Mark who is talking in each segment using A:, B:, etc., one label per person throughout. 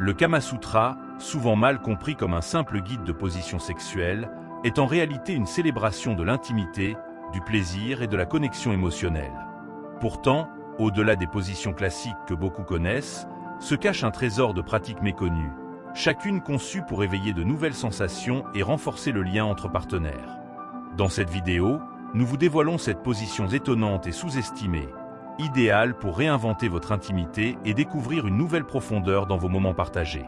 A: Le Kama Sutra, souvent mal compris comme un simple guide de position sexuelle, est en réalité une célébration de l'intimité, du plaisir et de la connexion émotionnelle. Pourtant, au-delà des positions classiques que beaucoup connaissent, se cache un trésor de pratiques méconnues, chacune conçue pour éveiller de nouvelles sensations et renforcer le lien entre partenaires. Dans cette vidéo, nous vous dévoilons cette position étonnante et sous-estimée, idéale pour réinventer votre intimité et découvrir une nouvelle profondeur dans vos moments partagés.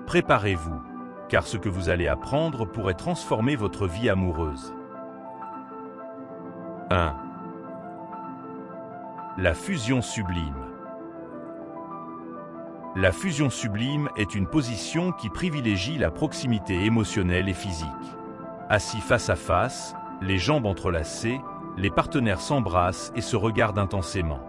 A: Préparez-vous, car ce que vous allez apprendre pourrait transformer votre vie amoureuse. 1. La fusion sublime. La fusion sublime est une position qui privilégie la proximité émotionnelle et physique. Assis face à face, les jambes entrelacées, les partenaires s'embrassent et se regardent intensément.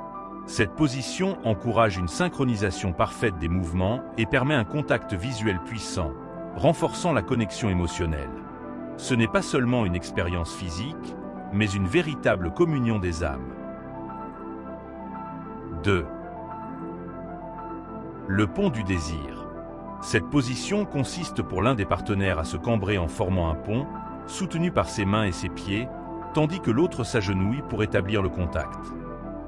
A: Cette position encourage une synchronisation parfaite des mouvements et permet un contact visuel puissant, renforçant la connexion émotionnelle. Ce n'est pas seulement une expérience physique, mais une véritable communion des âmes. 2. Le pont du désir. Cette position consiste pour l'un des partenaires à se cambrer en formant un pont, soutenu par ses mains et ses pieds, tandis que l'autre s'agenouille pour établir le contact.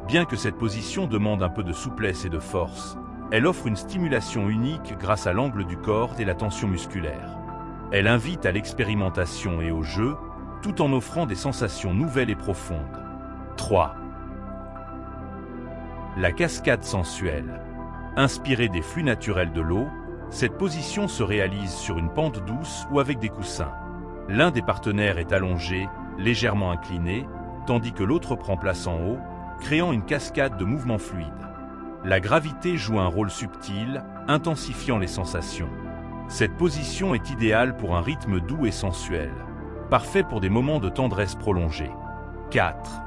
A: Bien que cette position demande un peu de souplesse et de force, elle offre une stimulation unique grâce à l'angle du corps et la tension musculaire. Elle invite à l'expérimentation et au jeu, tout en offrant des sensations nouvelles et profondes. 3. La cascade sensuelle. Inspirée des flux naturels de l'eau, cette position se réalise sur une pente douce ou avec des coussins. L'un des partenaires est allongé, légèrement incliné, tandis que l'autre prend place en haut, créant une cascade de mouvements fluides. La gravité joue un rôle subtil, intensifiant les sensations. Cette position est idéale pour un rythme doux et sensuel, parfait pour des moments de tendresse prolongée. 4.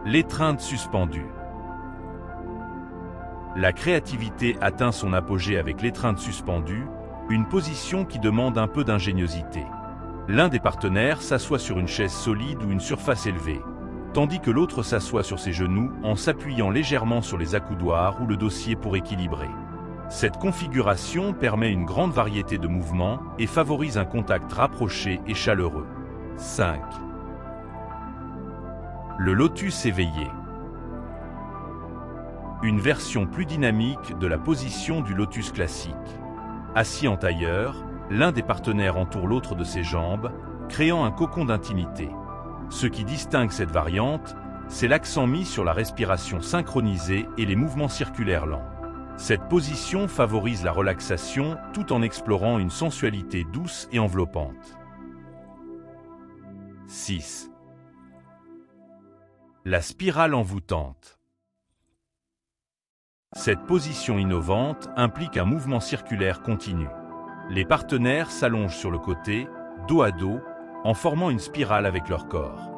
A: L'étreinte suspendue. La créativité atteint son apogée avec l'étreinte suspendue, une position qui demande un peu d'ingéniosité. L'un des partenaires s'assoit sur une chaise solide ou une surface élevée, tandis que l'autre s'assoit sur ses genoux en s'appuyant légèrement sur les accoudoirs ou le dossier pour équilibrer. Cette configuration permet une grande variété de mouvements et favorise un contact rapproché et chaleureux. 5. Le lotus éveillé. Une version plus dynamique de la position du lotus classique. Assis en tailleur, l'un des partenaires entoure l'autre de ses jambes, créant un cocon d'intimité. Ce qui distingue cette variante, c'est l'accent mis sur la respiration synchronisée et les mouvements circulaires lents. Cette position favorise la relaxation tout en explorant une sensualité douce et enveloppante. 6. La spirale envoûtante. Cette position innovante implique un mouvement circulaire continu. Les partenaires s'allongent sur le côté, dos à dos, en formant une spirale avec leur corps.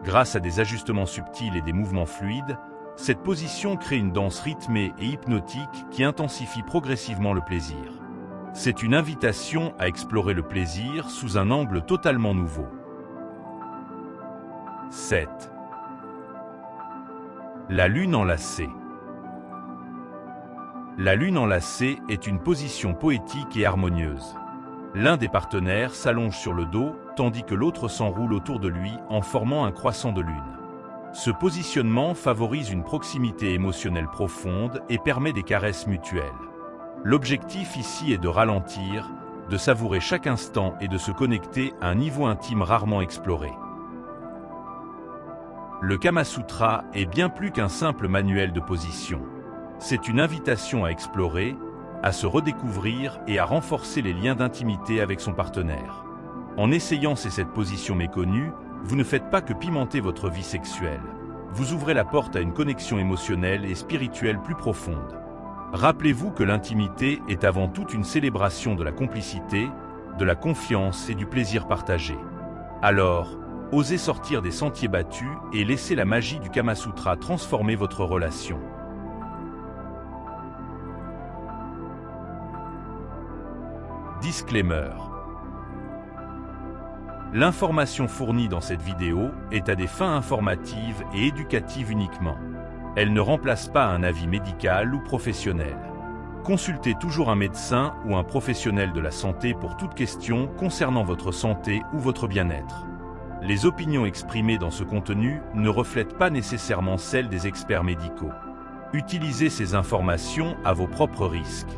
A: Grâce à des ajustements subtils et des mouvements fluides, cette position crée une danse rythmée et hypnotique qui intensifie progressivement le plaisir. C'est une invitation à explorer le plaisir sous un angle totalement nouveau. 7. La lune enlacée. La lune enlacée est une position poétique et harmonieuse. L'un des partenaires s'allonge sur le dos, tandis que l'autre s'enroule autour de lui en formant un croissant de lune. Ce positionnement favorise une proximité émotionnelle profonde et permet des caresses mutuelles. L'objectif ici est de ralentir, de savourer chaque instant et de se connecter à un niveau intime rarement exploré. Le Kama Sutra est bien plus qu'un simple manuel de position. C'est une invitation à explorer, à se redécouvrir et à renforcer les liens d'intimité avec son partenaire. En essayant cette position méconnue, vous ne faites pas que pimenter votre vie sexuelle. Vous ouvrez la porte à une connexion émotionnelle et spirituelle plus profonde. Rappelez-vous que l'intimité est avant tout une célébration de la complicité, de la confiance et du plaisir partagé. Alors, osez sortir des sentiers battus et laissez la magie du Kama Sutra transformer votre relation. Disclaimer. L'information fournie dans cette vidéo est à des fins informatives et éducatives uniquement. Elle ne remplace pas un avis médical ou professionnel. Consultez toujours un médecin ou un professionnel de la santé pour toute question concernant votre santé ou votre bien-être. Les opinions exprimées dans ce contenu ne reflètent pas nécessairement celles des experts médicaux. Utilisez ces informations à vos propres risques.